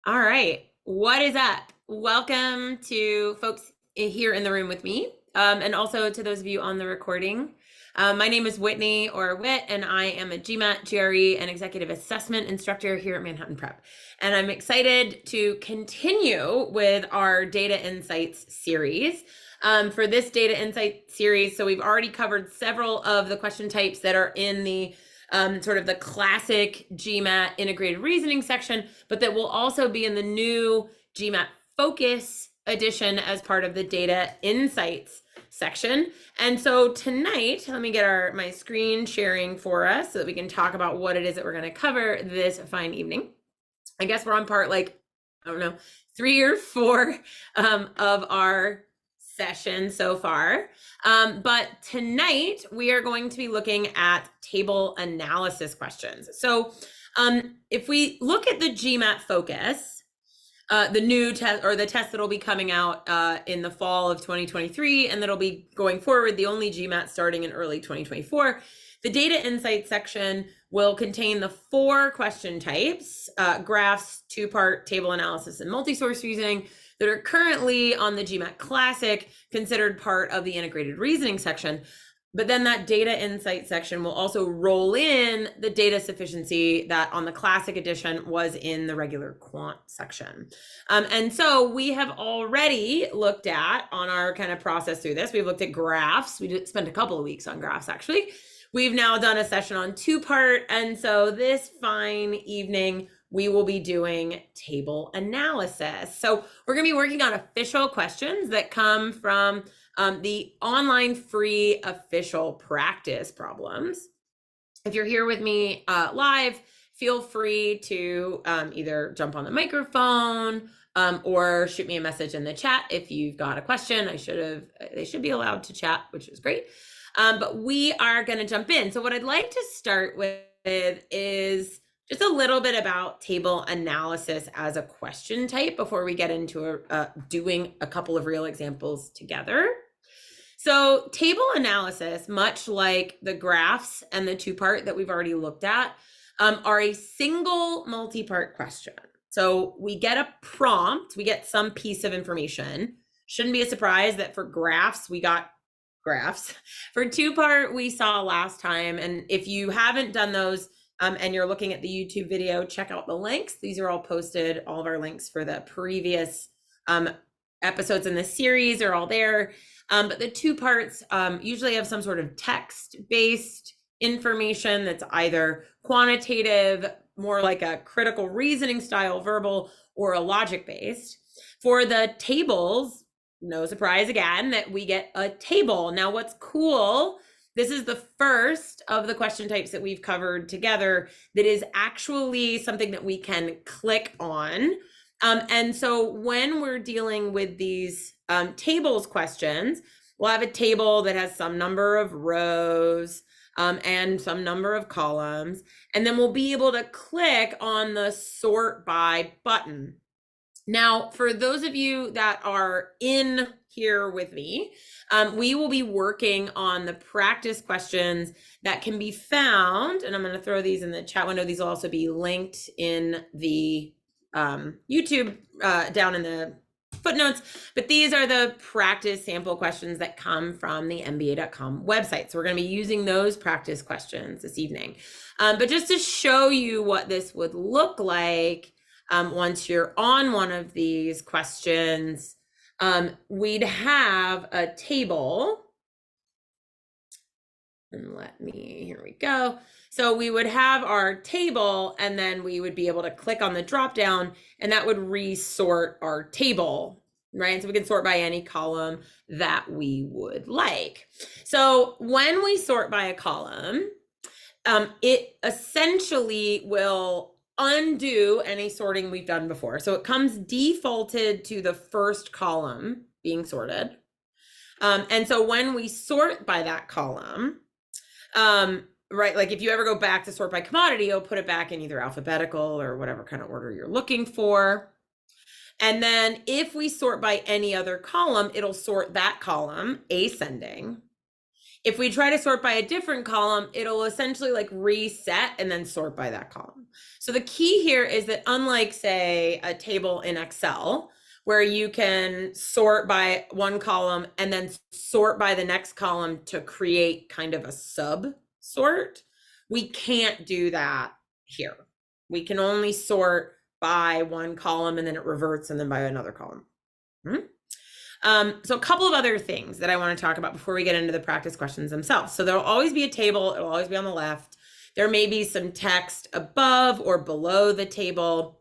All right. What is up? Welcome to folks here in the room with me, and also to those of you on the recording. My name is Whitney or Whit, and I am a GMAT, GRE, and Executive Assessment Instructor here at Manhattan Prep. And I'm excited to continue with our Data Insights series. For this Data Insight series, so we've already covered several of the question types that are in the sort of the classic GMAT integrated reasoning section, but that will also be in the new GMAT focus edition as part of the data insights section. And so tonight, let me get my screen sharing for us so that we can talk about what it is that we're going to cover this fine evening. I guess we're on part, I don't know, 3 or 4 of our session so far. But tonight we are going to be looking at table analysis questions. So if we look at the GMAT focus, the new test or the test that'll be coming out in the fall of 2023, and that'll be going forward, the only GMAT starting in early 2024, the data insight section will contain the 4 question types, graphs, 2-part table analysis, and multi-source reasoning, that are currently on the GMAT Classic, considered part of the integrated reasoning section. But then that data insight section will also roll in the data sufficiency that on the Classic edition was in the regular quant section. And so we have already looked at, on our kind of process through this, we've looked at graphs. We spent a couple of weeks on graphs, actually. We've now done a session on 2-part. And so this fine evening, we will be doing table analysis. So we're going to be working on official questions that come from the online free official practice problems. If you're here with me live, feel free to either jump on the microphone or shoot me a message in the chat if you've got a question. They should be allowed to chat, which is great. But we are going to jump in. So what I'd like to start with is just a little bit about table analysis as a question type before we get into doing a couple of real examples together. So table analysis, much like the graphs and the 2-part that we've already looked at, are a single multi-part question. So we get a prompt, we get some piece of information. Shouldn't be a surprise that for graphs, we got graphs. For 2-part, we saw last time. And if you haven't done those, and you're looking at the YouTube video, check out the links. These are all posted. All of our links for the previous episodes in this series are all there. But the 2 parts usually have some sort of text-based information that's either quantitative, more like a critical reasoning style verbal, or a logic-based. For the tables, no surprise again that we get a table. Now, what's cool, this is the first of the question types that we've covered together that is actually something that we can click on. And so when we're dealing with these tables questions, we'll have a table that has some number of rows and some number of columns, and then we'll be able to click on the sort by button. Now, for those of you that are in here with me, we will be working on the practice questions that can be found, and I'm going to throw these in the chat window. These will also be linked in the YouTube down in the footnotes, but these are the practice sample questions that come from the MBA.com website. So we're going to be using those practice questions this evening. But just to show you what this would look like, once you're on one of these questions, we'd have a table. And here we go. So we would have our table, and then we would be able to click on the drop down, and that would resort our table, right? So we can sort by any column that we would like. So when we sort by a column, it essentially will undo any sorting we've done before. So it comes defaulted to the first column being sorted. And so when we sort by that column, right, like if you ever go back to sort by commodity, you'll put it back in either alphabetical or whatever kind of order you're looking for. And then if we sort by any other column, it'll sort that column ascending. If we try to sort by a different column, it'll essentially like reset and then sort by that column. So the key here is that unlike, say, a table in Excel, where you can sort by one column and then sort by the next column to create kind of a sub sort, we can't do that here. We can only sort by one column and then it reverts and then by another column. So a couple of other things that I want to talk about before we get into the practice questions themselves. So there'll always be a table. It'll always be on the left. There may be some text above or below the table.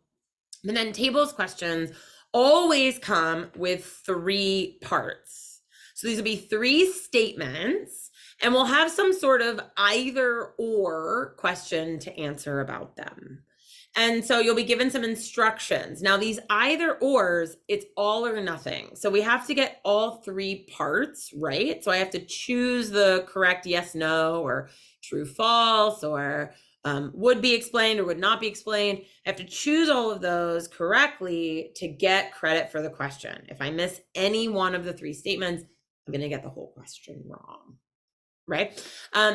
And then tables questions always come with 3 parts. So these will be 3 statements, and we'll have some sort of either or question to answer about them. And so you'll be given some instructions. Now these either ors, it's all or nothing. So we have to get all 3 parts right. So I have to choose the correct yes, no, or true, false, or would be explained or would not be explained. I have to choose all of those correctly to get credit for the question. If I miss any one of the 3 statements, I'm going to get the whole question wrong. Right?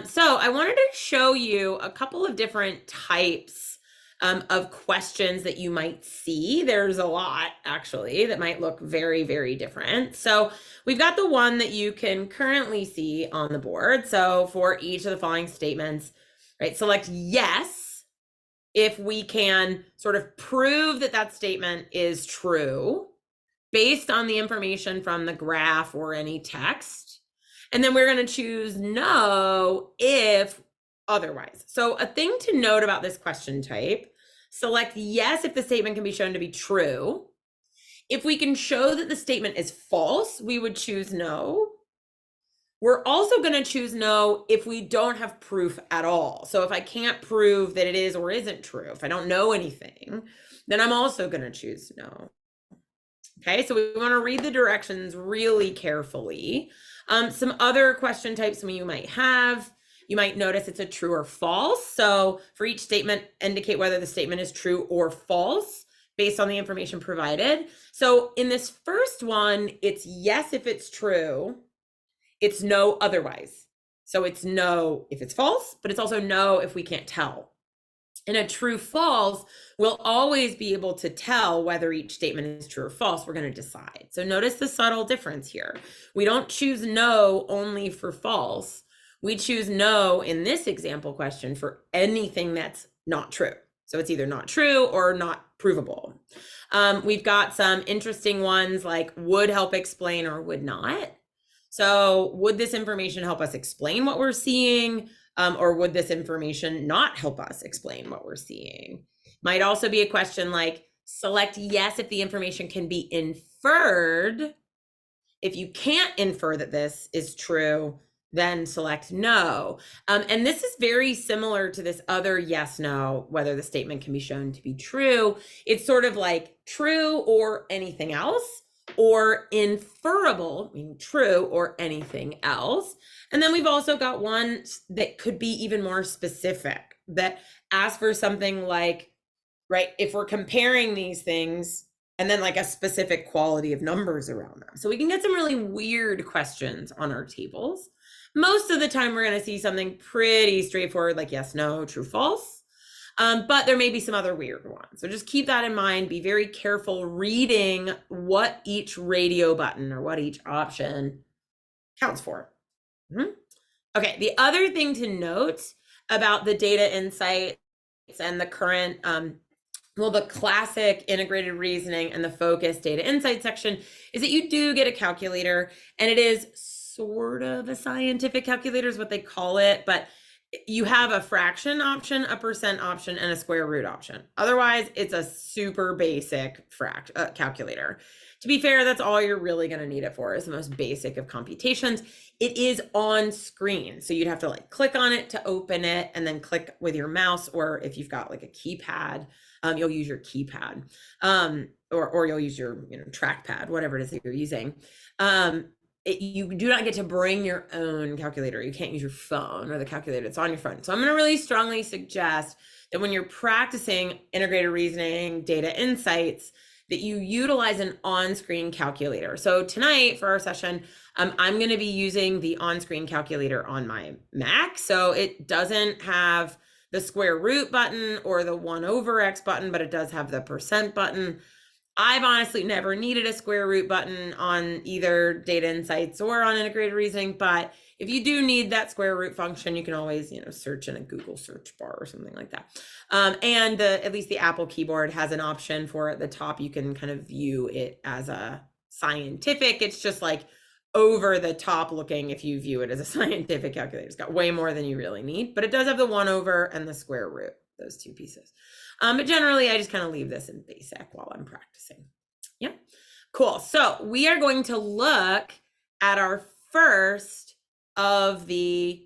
So I wanted to show you a couple of different types of questions that you might see. There's a lot actually that might look very, very different. So we've got the one that you can currently see on the board. So for each of the following statements, right, select yes if we can sort of prove that that statement is true based on the information from the graph or any text. And then we're going to choose no if otherwise. So a thing to note about this question type, select yes if the statement can be shown to be true. If we can show that the statement is false, we would choose no. We're also going to choose no if we don't have proof at all. So if I can't prove that it is or isn't true, if I don't know anything, then I'm also going to choose no. Okay, so we want to read the directions really carefully. Some other question types you might have. You might notice it's a true or false. So for each statement, indicate whether the statement is true or false based on the information provided. So in this first one, it's yes if it's true, it's no otherwise. So it's no if it's false, but it's also no if we can't tell. In a true false, we'll always be able to tell whether each statement is true or false. We're going to decide. So notice the subtle difference here. We don't choose no only for false. We choose no in this example question for anything that's not true. So it's either not true or not provable. We've got some interesting ones like would help explain or would not. So would this information help us explain what we're seeing? Or would this information not help us explain what we're seeing? Might also be a question like select yes if the information can be inferred. If you can't infer that this is true, then select no. And this is very similar to this other yes, no, whether the statement can be shown to be true. It's sort of like true or anything else, or inferable, meaning true or anything else. And then we've also got one that could be even more specific, that asks for something like, right, if we're comparing these things, and then like a specific quality of numbers around them. So we can get some really weird questions on our tables. Most of the time, we're going to see something pretty straightforward like yes, no, true, false. But there may be some other weird ones. So just keep that in mind. Be very careful reading what each radio button or what each option counts for. Okay, the other thing to note about the data insights and the current, the classic integrated reasoning and the focused data insight section is that you do get a calculator, and it is sort of a scientific calculator is what they call it, but you have a fraction option, a percent option, and a square root option. Otherwise, it's a super basic calculator. To be fair, that's all you're really going to need it for, is the most basic of computations. It is on screen, so you'd have to like click on it to open it, and then click with your mouse, or if you've got like a keypad, you'll use your keypad, or you'll use your trackpad, whatever it is that you're using. You do not get to bring your own calculator. You can't use your phone or the calculator that's on your phone. So I'm going to really strongly suggest that when you're practicing integrated reasoning, data insights, that you utilize an on-screen calculator. So tonight for our session, I'm going to be using the on-screen calculator on my Mac. So it doesn't have the square root button or the 1/x button, but it does have the percent button. I've honestly never needed a square root button on either data insights or on integrated reasoning, but if you do need that square root function, you can always, search in a Google search bar or something like that. And at least the Apple keyboard has an option for at the top. You can kind of view it as a scientific. It's just like over the top looking if you view it as a scientific calculator. It's got way more than you really need, but it does have the 1/, and the square root, those two pieces. But generally, I just kind of leave this in basic while I'm practicing. Yeah, cool. So we are going to look at our first of the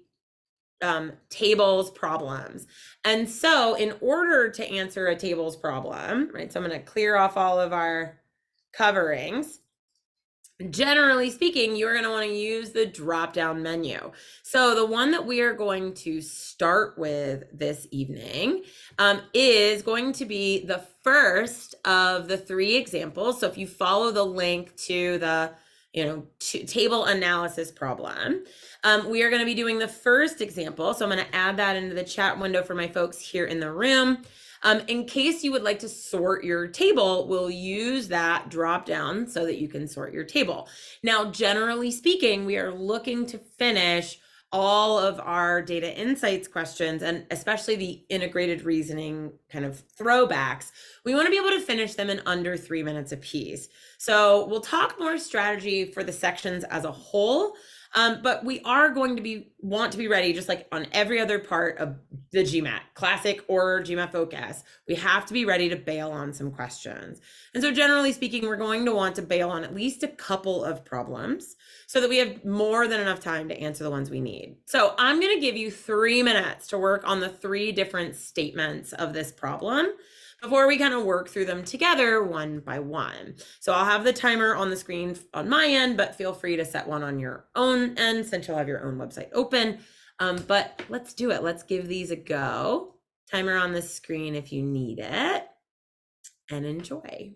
tables problems. And so in order to answer a tables problem, right, so I'm going to clear off all of our coverings. Generally speaking, you're going to want to use the drop-down menu. So the one that we are going to start with this evening is going to be the first of the 3 examples. So if you follow the link to the table analysis problem, we are going to be doing the first example. So I'm going to add that into the chat window for my folks here in the room. In case you would like to sort your table, we'll use that drop down so that you can sort your table. Now, generally speaking, we are looking to finish all of our data insights questions, and especially the integrated reasoning kind of throwbacks. We want to be able to finish them in under 3 minutes apiece. So we'll talk more strategy for the sections as a whole. But we are going to want to be ready, just like on every other part of the GMAT, Classic or GMAT Focus. We have to be ready to bail on some questions. And so generally speaking, we're going to want to bail on at least a couple of problems so that we have more than enough time to answer the ones we need. So I'm going to give you 3 minutes to work on the 3 different statements of this problem before we kind of work through them together one by one. So I'll have the timer on the screen on my end, but feel free to set one on your own end since you'll have your own website open. But let's do it. Let's give these a go. Timer on the screen if you need it, and enjoy.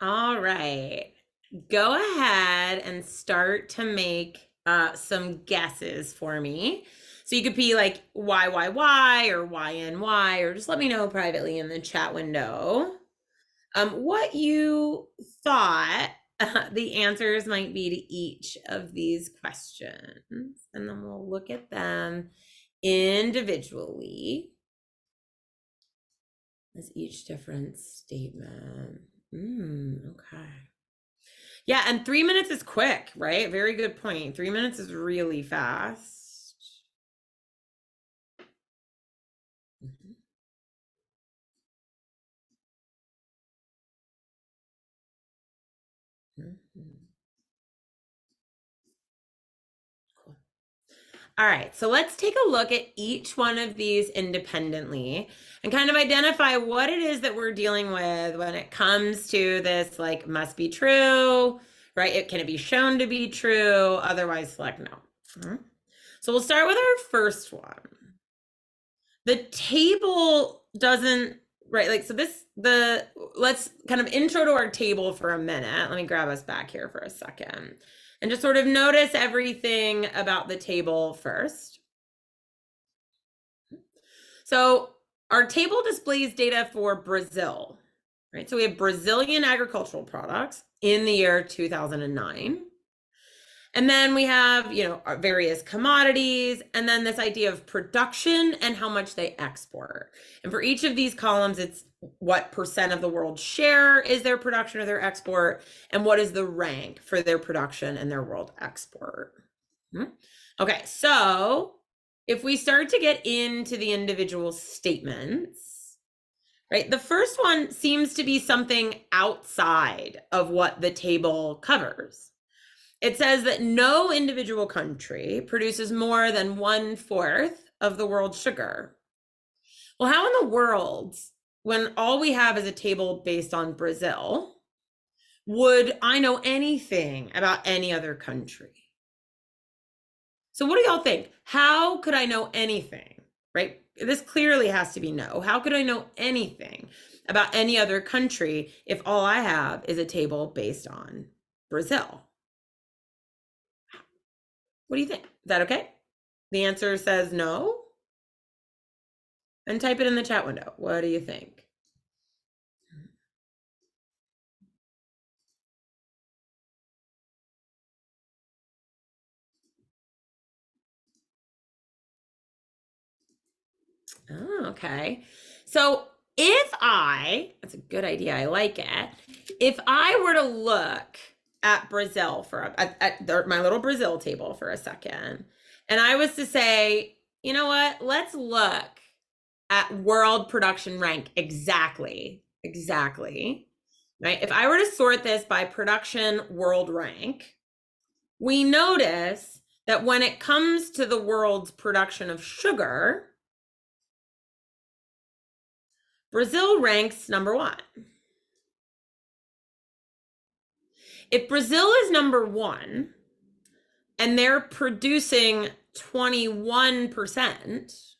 All right. Go ahead and start to make some guesses for me. So you could be like why, or why, or just let me know privately in the chat window what you thought the answers might be to each of these questions. And then we'll look at them individually as each different statement. Okay. Yeah, and 3 minutes is quick, right? Very good point. 3 minutes is really fast. Mhm. Mhm. Cool. All right, so let's take a look at each one of these independently and kind of identify what it is that we're dealing with when it comes to this, like, must be true, right? Can it be shown to be true? Otherwise, select no. So we'll start with our first one. The table doesn't, right? Like, so let's kind of intro to our table for a minute. Let me grab us back here for a second and just sort of notice everything about the table first. So our table displays data for Brazil, right? So we have Brazilian agricultural products in the year 2009. And then we have, our various commodities, and then this idea of production and how much they export. And for each of these columns, it's what percent of the world's share is their production or their export, and what is the rank for their production and their world export. Okay, so if we start to get into the individual statements, right, the first one seems to be something outside of what the table covers. It says that no individual country produces more than 1/4 of the world's sugar. Well, how in the world, when all we have is a table based on Brazil, would I know anything about any other country? So what do y'all think? How could I know anything, right? This clearly has to be no. How could I know anything about any other country if all I have is a table based on Brazil? What do you think? Is that okay? The answer says no. And type it in the chat window. What do you think? Oh, okay. So that's a good idea. I like it. If I were to look at Brazil at my little Brazil table for a second, and I was to say, you know what? Let's look at world production rank exactly. Right? If I were to sort this by production world rank, we notice that when it comes to the world's production of sugar, Brazil ranks number 1. If Brazil is number 1 and they're producing 21%,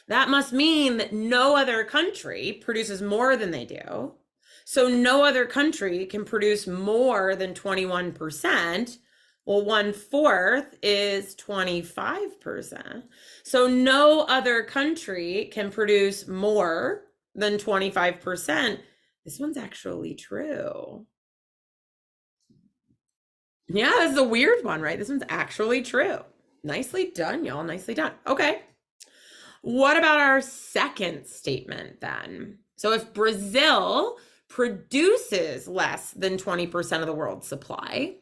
that must mean that no other country produces more than they do. So no other country can produce more than 21%. Well, 1/4 is 25%. So no other country can produce more than 25%. This one's actually true. Yeah, this is a weird one, right? This one's actually true. Nicely done, y'all. Nicely done. Okay. What about our second statement then? So if Brazil produces less than 20% of the world's supply,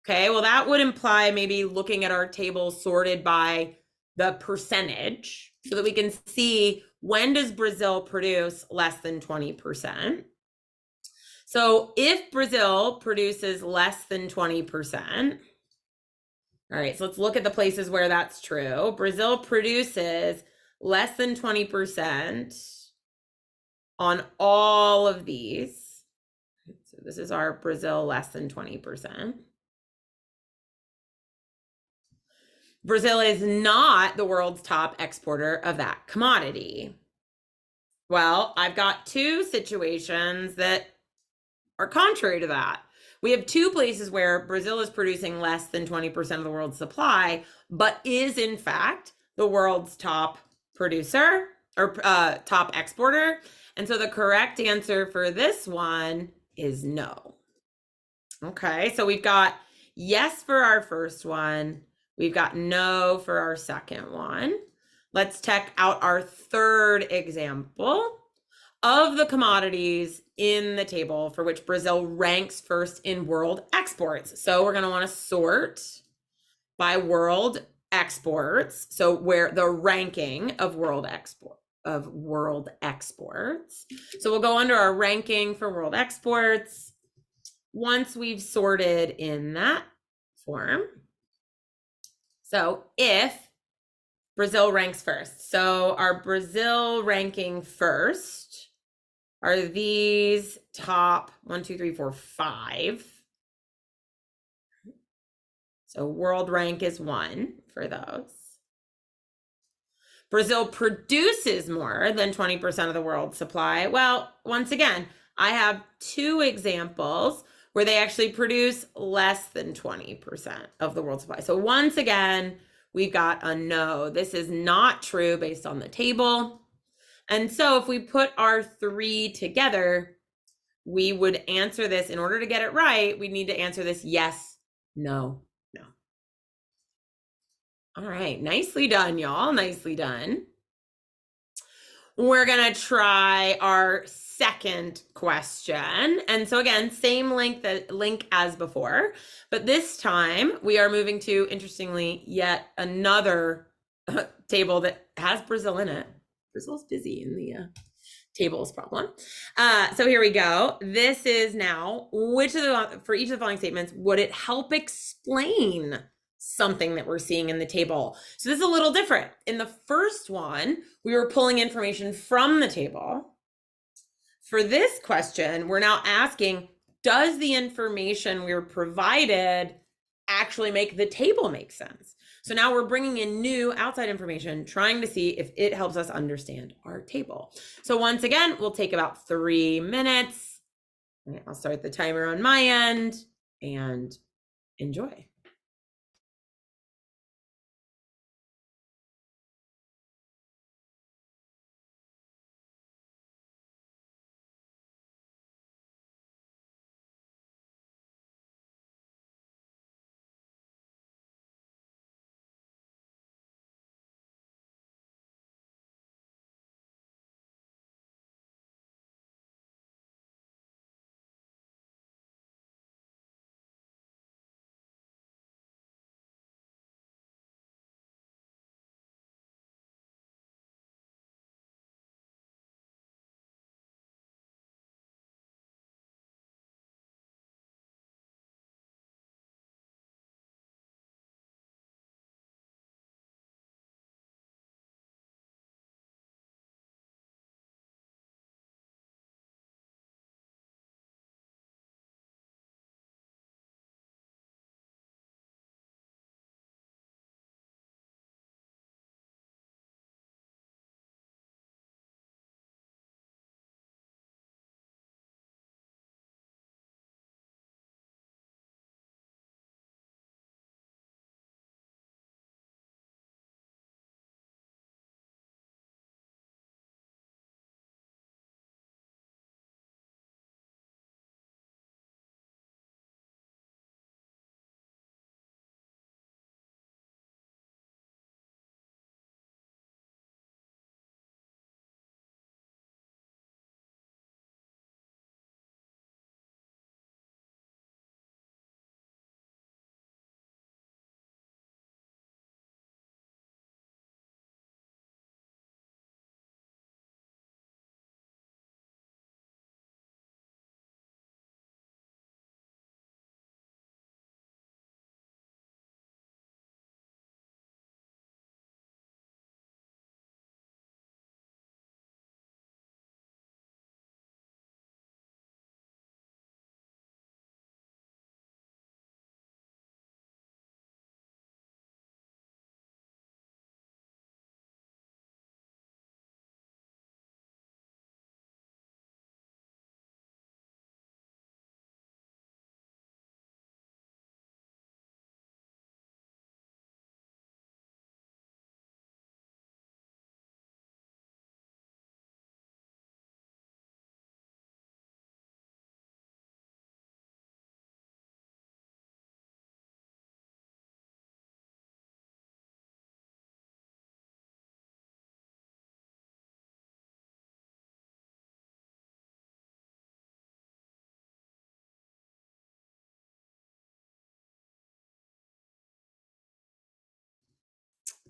okay, well, that would imply maybe looking at our table sorted by the percentage so that we can see when does Brazil produce less than 20%. So if Brazil produces less than 20%, all right, so let's look at the places where that's true. Brazil produces less than 20% on all of these. So this is our Brazil less than 20%. Brazil is not the world's top exporter of that commodity. Well, I've got two situations that are contrary to that. We have two places where Brazil is producing less than 20% of the world's supply, but is in fact the world's top producer or top exporter. And so the correct answer for this one is no. Okay, so we've got yes for our first one. We've got no for our second one. Let's check out our third example of the commodities in the table for which Brazil ranks first in world exports. So we're going to want to sort by world exports. So where the ranking of world exports. So we'll go under our ranking for world exports. Once we've sorted in that form. So if Brazil ranks first. So our Brazil ranking first are these top 1, 2, 3, 4, 5. So world rank is 1 for those. Brazil produces more than 20% of the world's supply. Well, once again, I have two examples where they actually produce less than 20% of the world's supply. So once again, we've got a no. This is not true based on the table. And so if we put our 3 together, we would answer this. In order to get it right, we need to answer this yes, no, no. All right, nicely done, y'all. Nicely done. We're gonna try our second question. And so again, same link as before, but this time we are moving to, interestingly, yet another table that has Brazil in it. Brazil's busy in the tables problem. So here we go. This is now, for each of the following statements, would it help explain something that we're seeing in the table? So this is a little different. In the first one, we were pulling information from the table. For this question, we're now asking, does the information we were provided actually make the table make sense? So now we're bringing in new outside information, trying to see if it helps us understand our table. So once again, we'll take about 3 minutes. I'll start the timer on my end and enjoy.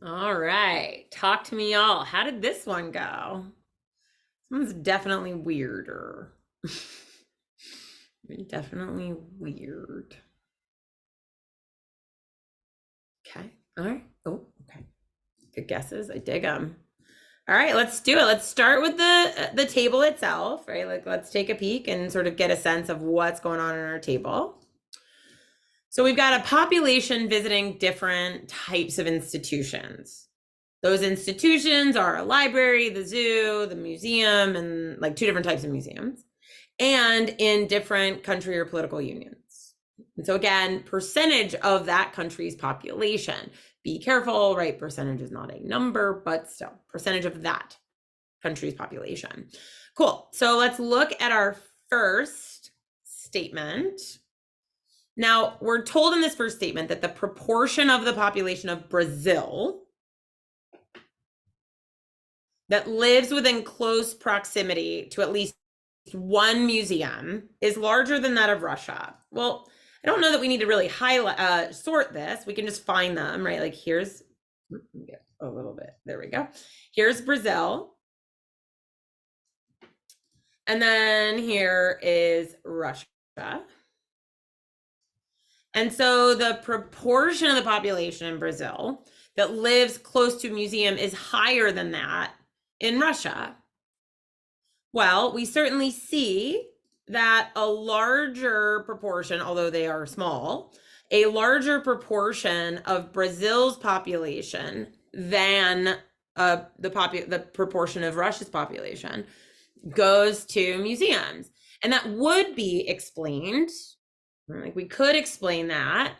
All right, talk to me all. How did this one go? This one's definitely weirder. Definitely weird. Okay. All right. Oh, okay. Good guesses. I dig them. All right, let's do it. Let's start with the table itself, right? Like, let's take a peek and sort of get a sense of what's going on in our table. So we've got a population visiting different types of institutions. Those institutions are a library, the zoo, the museum, and like 2 different types of museums, and in different country or political unions. And so again, percentage of that country's population. Be careful, right? Percentage is not a number, but still, percentage of that country's population. Cool. So let's look at our first statement. Now, we're told in this first statement that the proportion of the population of Brazil that lives within close proximity to at least one museum is larger than that of Russia. Well, I don't know that we need to really highlight, sort this. We can just find them, right? Like here's a little bit. There we go. Here's Brazil. And then here is Russia. And so the proportion of the population in Brazil that lives close to a museum is higher than that in Russia. Well, we certainly see that a larger proportion, although they are small, a larger proportion of Brazil's population than the proportion of Russia's population goes to museums. And that would be explained, like we could explain that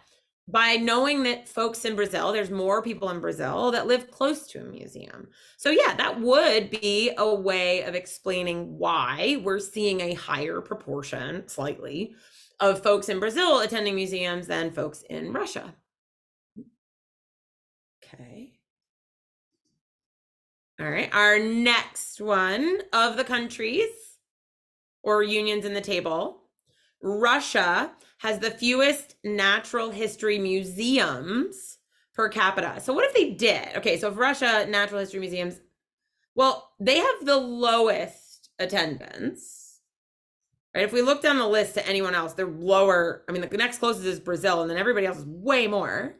by knowing that folks in Brazil, there's more people in Brazil that live close to a museum. So yeah, that would be a way of explaining why we're seeing a higher proportion, slightly, of folks in Brazil attending museums than folks in Russia. Okay. All right, our next one of the countries or unions in the table, Russia has the fewest natural history museums per capita. So what if they did? Okay, so if Russia, natural history museums, well, they have the lowest attendance, right? If we look down the list to anyone else, they're lower. I mean, the next closest is Brazil, and then everybody else is way more.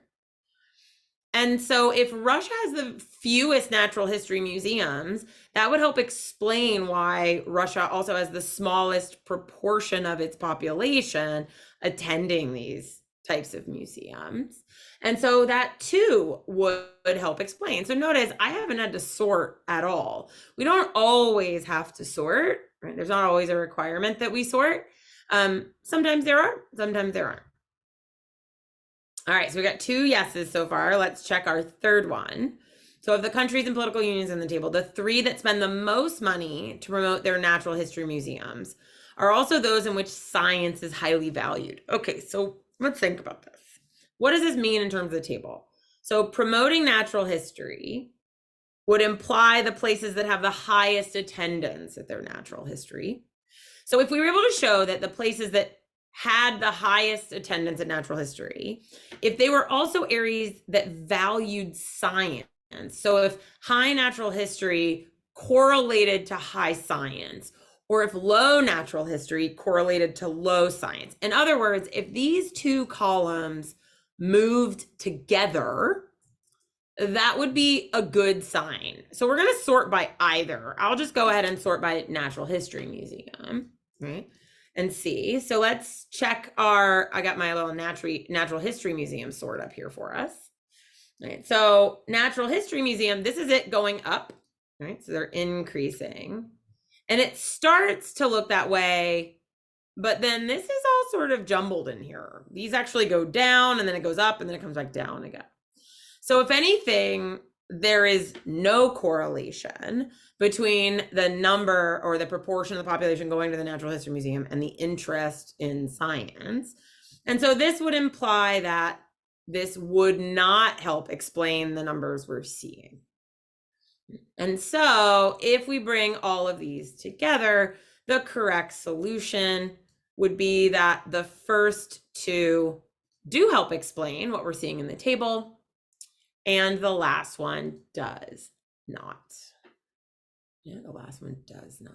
And so if Russia has the fewest natural history museums, that would help explain why Russia also has the smallest proportion of its population attending these types of museums. And so that too would help explain. So notice I haven't had to sort at all. We don't always have to sort, right? There's not always a requirement that we sort. Sometimes there are, sometimes there aren't. All right, so we got 2 yeses so far. Let's check our third one. So of the countries and political unions in the table, the 3 that spend the most money to promote their natural history museums are also those in which science is highly valued. Okay, so let's think about this. What does this mean in terms of the table? So promoting natural history would imply the places that have the highest attendance at their natural history. So if we were able to show that the places that had the highest attendance at natural history, if they were also areas that valued science, so if high natural history correlated to high science, or if low natural history correlated to low science. In other words, if these 2 columns moved together, that would be a good sign. So we're going to sort by either. I'll just go ahead and sort by natural history museum, right? And see. So let's check I got my little natural history museum sort up here for us. Right. So natural history museum, this is it going up, right? So they're increasing. And it starts to look that way, but then this is all sort of jumbled in here. These actually go down and then it goes up and then it comes back down again. So if anything, there is no correlation between the number or the proportion of the population going to the Natural History Museum and the interest in science. And so this would imply that this would not help explain the numbers we're seeing. And so if we bring all of these together, the correct solution would be that the first 2 do help explain what we're seeing in the table. And the last one does not. Yeah, the last one does not.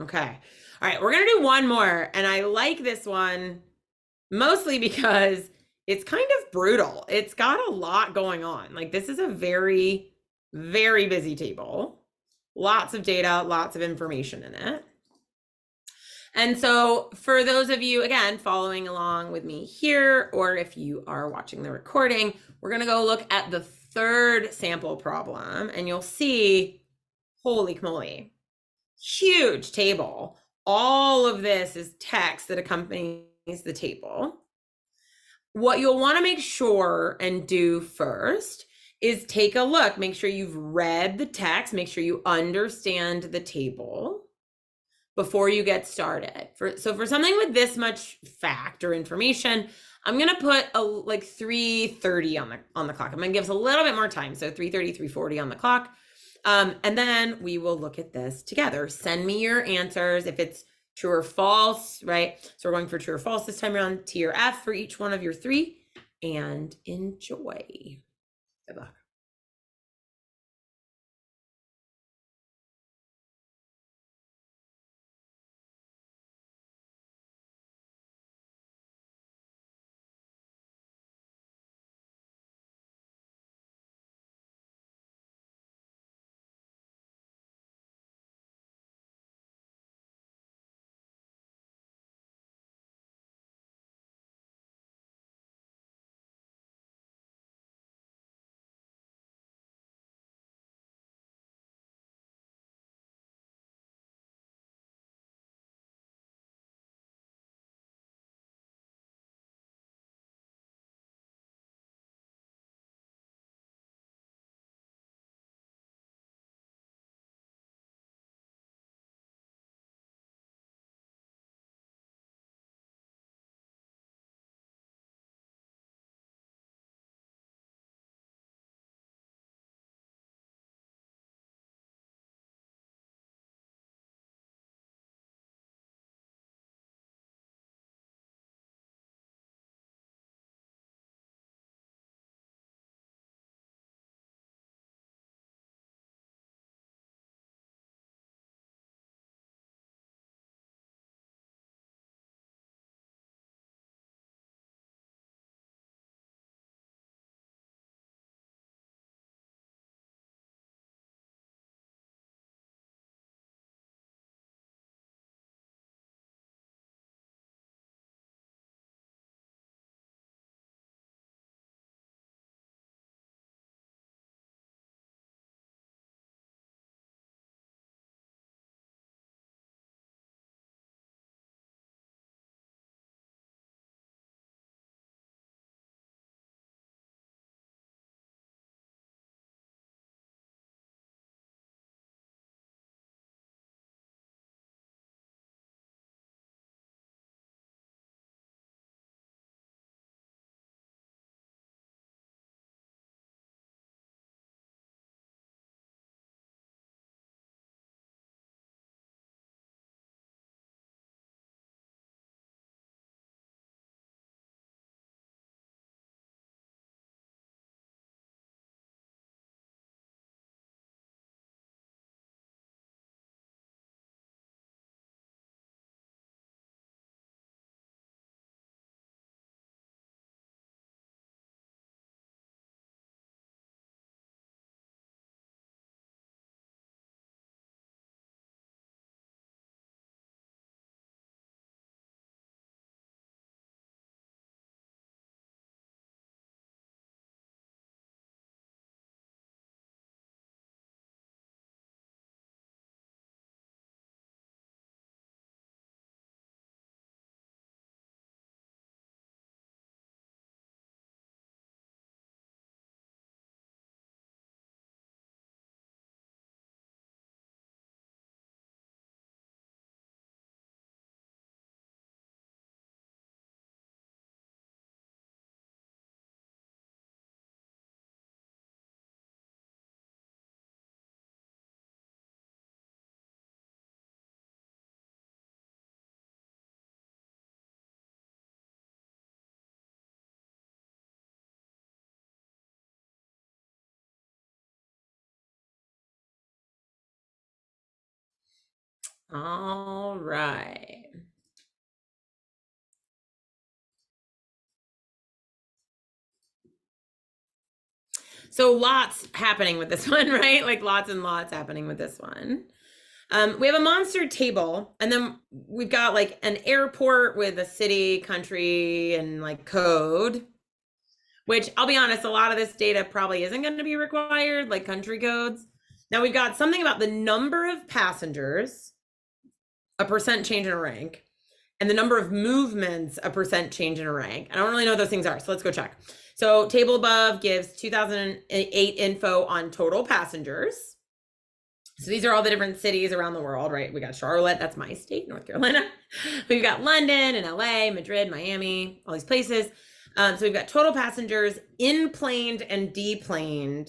Okay. All right, we're gonna do one more. And I like this one mostly because it's kind of brutal. It's got a lot going on. Like this is a very, very busy table. Lots of data, lots of information in it. And so for those of you, again, following along with me here, or if you are watching the recording, we're gonna go look at the third sample problem and you'll see, holy moly, huge table. All of this is text that accompanies the table. What you'll want to make sure and do first is take a look. Make sure you've read the text. Make sure you understand the table before you get started. So for something with this much fact or information, I'm going to put like 3:30 on the clock. I'm going to give us a little bit more time. So 3:30, 3:40 on the clock. And then we will look at this together. Send me your answers if it's true or false, right? So we're going for true or false this time around, T or F for each one of your three, and enjoy. Good luck. All right. So lots happening with this one, right? Like lots and lots happening with this one. We have a monster table, and then we've got like an airport with a city, country, and like code, which I'll be honest, a lot of this data probably isn't going to be required, like country codes. Now we've got something about the number of passengers, a percent change in a rank, and the number of movements, a percent change in a rank. I don't really know what those things are, so let's go check. So table above gives 2008 info on total passengers. So these are all the different cities around the world, right? We got Charlotte, that's my state, North Carolina. We've got London and LA, Madrid, Miami, all these places. So we've got total passengers in-planed and deplaned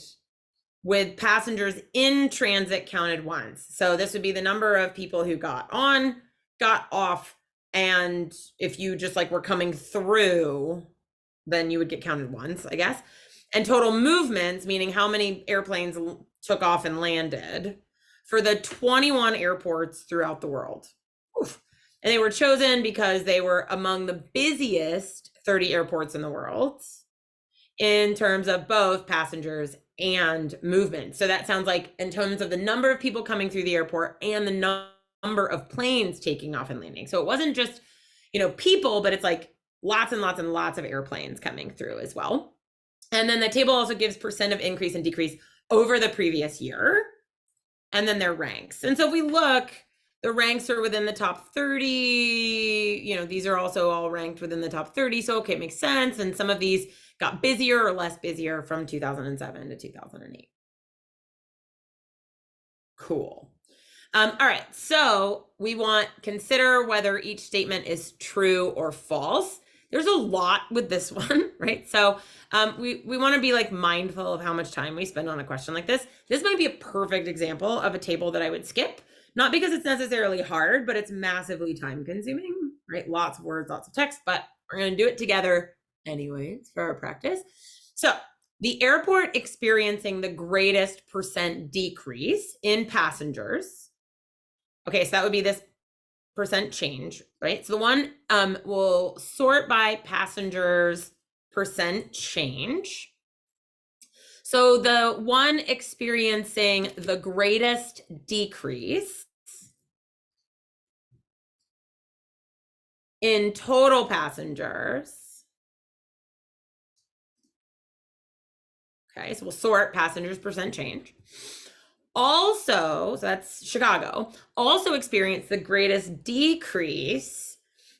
with passengers in transit counted once. So this would be the number of people who got on, got off, and if you just like were coming through, then you would get counted once, I guess. And total movements, meaning how many airplanes took off and landed for the 21 airports throughout the world. Oof. And they were chosen because they were among the busiest 30 airports in the world in terms of both passengers and movement. So that sounds like in terms of the number of people coming through the airport and the number of planes taking off and landing. So it wasn't just, people, but it's like lots and lots and lots of airplanes coming through as well. And then the table also gives percent of increase and decrease over the previous year. And then their ranks. And so if we look, the ranks are within the top 30. These are also all ranked within the top 30. So, okay, it makes sense. And some of these got busier or less busier from 2007 to 2008. Cool. All right. So we want consider whether each statement is true or false. There's a lot with this one, right? So we want to be like mindful of how much time we spend on a question like this. This might be a perfect example of a table that I would skip, not because it's necessarily hard, but it's massively time consuming, right? Lots of words, lots of text, but we're going to do it together anyways for our practice. So the airport experiencing the greatest percent decrease in passengers. Okay, so that would be this percent change, right? So the one will sort by passengers percent change. So the one experiencing the greatest decrease in total passengers. Okay, so we'll sort passengers percent change. Also, so that's Chicago, also experienced the greatest decrease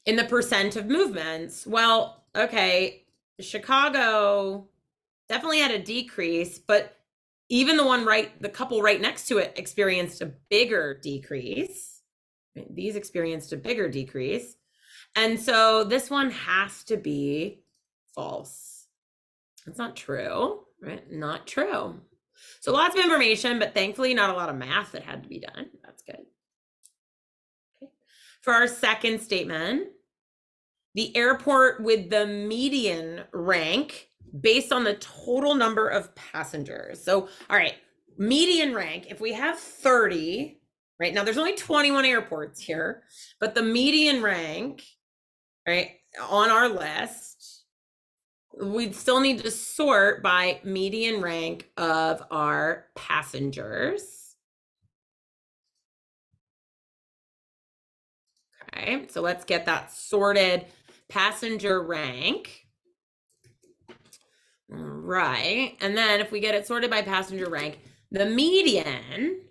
in the percent of movements. Well, okay, Chicago definitely had a decrease, but even the couple right next to it experienced a bigger decrease. These experienced a bigger decrease. And so this one has to be false. It's not true, right? Not true. So lots of information, but thankfully not a lot of math that had to be done. That's good. Okay. For our second statement, the airport with the median rank based on the total number of passengers. So, all right, median rank, if we have 30, right? Now there's only 21 airports here, but the median rank, right, on our list, we'd still need to sort by median rank of our passengers. Okay, so let's get that sorted passenger rank. All right, and then if we get it sorted by passenger rank, the median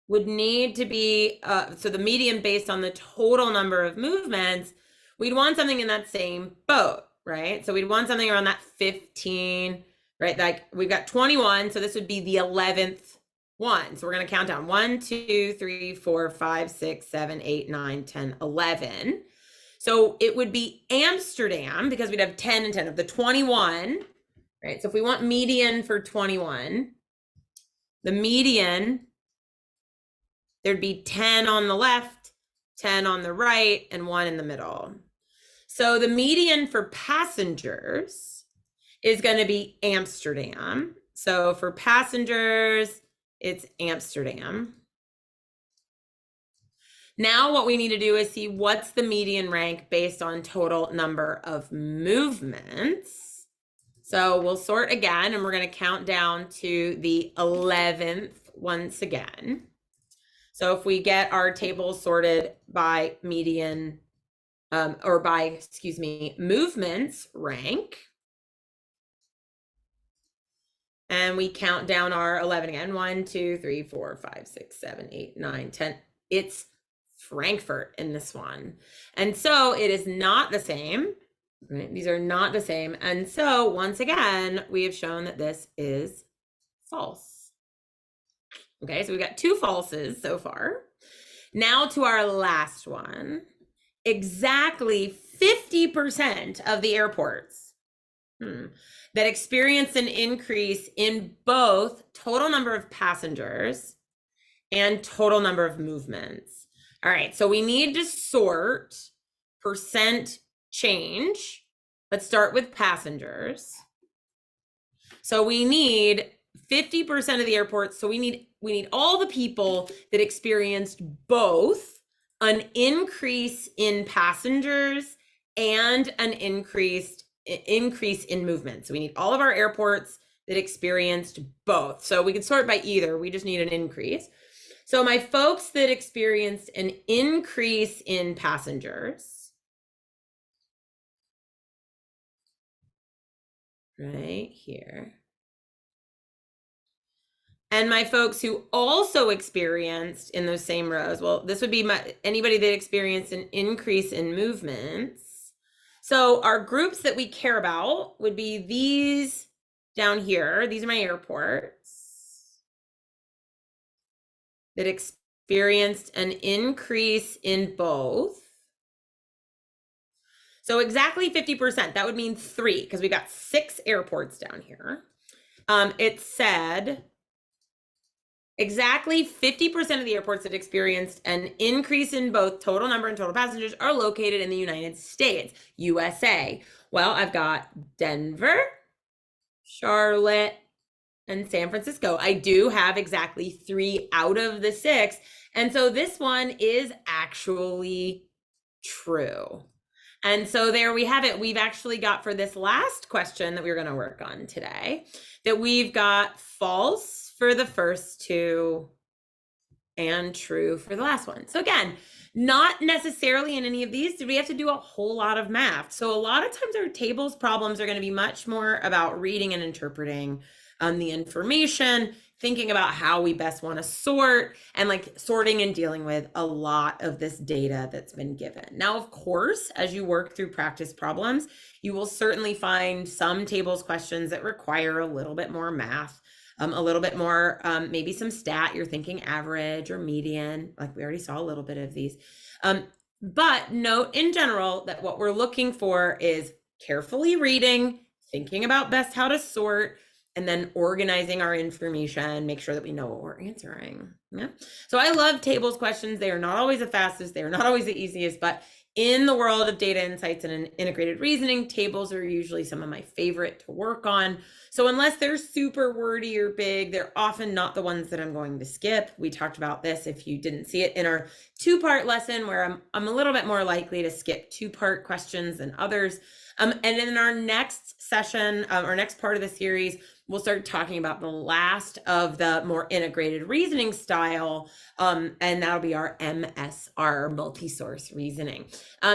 would need to be, so the median based on the total number of movements, we'd want something in that same boat, right? So we'd want something around that 15, right? Like we've got 21, so this would be the 11th one. So we're going to count down 1, 2, 3, 4, 5, 6, 7, 8, 9, 10, 11. So it would be Amsterdam because we'd have 10 and 10 of the 21, right? So if we want median for 21, the median, there'd be 10 on the left, 10 on the right, and 1 in the middle. So the median for passengers is going to be Amsterdam. So for passengers, it's Amsterdam. Now what we need to do is see what's the median rank based on total number of movements. So we'll sort again, and we're going to count down to the 11th once again. So if we get our table sorted by median, or by, excuse me, movements rank, and we count down our 11 again, 1, 2, 3, 4, 5, 6, 7, 8, 9, 10. It's Frankfurt in this one. And so it is not the same, right? These are not the same. And so once again, we have shown that this is false. Okay, so we got 2 falses so far. Now to our last one. Exactly 50% of the airports that experienced an increase in both total number of passengers and total number of movements. All right, so we need to sort percent change. Let's start with passengers. So we need 50% of the airports. So we need all the people that experienced both an increase in passengers and an increase in movement. So we need all of our airports that experienced both. So we can sort by either. We just need an increase. So my folks that experienced an increase in passengers, right here, and my folks who also experienced in those same rows, well, this would be anybody that experienced an increase in movements. So our groups that we care about would be these down here. These are my airports that experienced an increase in both. So exactly 50%, that would mean 3, because we got 6 airports down here. It said exactly 50% of the airports that experienced an increase in both total number and total passengers are located in the United States, USA. Well, I've got Denver, Charlotte, and San Francisco. I do have exactly 3 out of the 6. And so this one is actually true. And so there we have it. We've actually got, for this last question that we're going to work on today, that we've got false for the first 2 and true for the last one. So again, not necessarily in any of these did we have to do a whole lot of math. So a lot of times our tables problems are going to be much more about reading and interpreting the information, thinking about how we best want to sort, and like sorting and dealing with a lot of this data that's been given. Now, of course, as you work through practice problems, you will certainly find some tables questions that require a little bit more math, a little bit more, maybe some stat, you're thinking average or median, like we already saw a little bit of these. But note in general that what we're looking for is carefully reading, thinking about best how to sort, and then organizing our information, make sure that we know what we're answering. Yeah. So I love tables questions. They are not always the fastest. They are not always the easiest, but in the world of data insights and integrated reasoning, tables are usually some of my favorite to work on. So unless they're super wordy or big, they're often not the ones that I'm going to skip. We talked about this if you didn't see it in our 2-part lesson, where I'm a little bit more likely to skip 2-part questions than others. And in our next session, our next part of the series, we'll start talking about the last of the more integrated reasoning style, and that'll be our MSR, multi-source reasoning.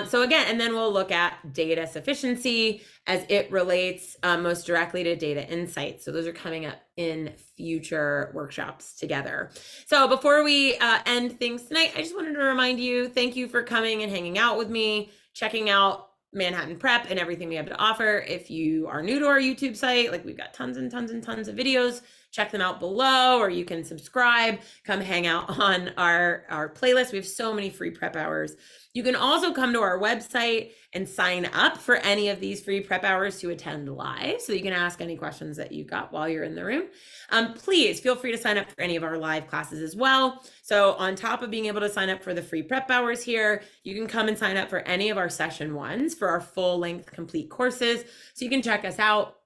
So again, and then we'll look at data sufficiency as it relates most directly to data insights. So those are coming up in future workshops together. So before we end things tonight, I just wanted to remind you, thank you for coming and hanging out with me, checking out Manhattan Prep and everything we have to offer. If you are new to our YouTube site, like we've got tons and tons and tons of videos, check them out below, or you can subscribe, come hang out on our playlist. We have so many free prep hours. You can also come to our website and sign up for any of these free prep hours to attend live, so you can ask any questions that you got while you're in the room. Please feel free to sign up for any of our live classes as well. So on top of being able to sign up for the free prep hours here, you can come and sign up for any of our session 1s for our full length complete courses. So you can check us out.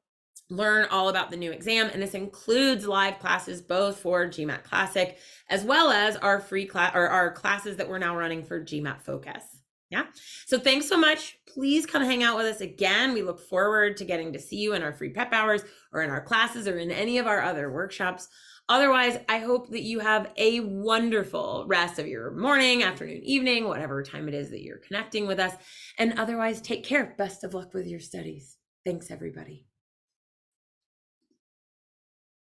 learn all about the new exam. And this includes live classes, both for GMAT Classic, as well as our free class or our classes that we're now running for GMAT Focus. Yeah. So thanks so much. Please come hang out with us again. We look forward to getting to see you in our free prep hours or in our classes or in any of our other workshops. Otherwise, I hope that you have a wonderful rest of your morning, afternoon, evening, whatever time it is that you're connecting with us. And otherwise, take care. Best of luck with your studies. Thanks, everybody.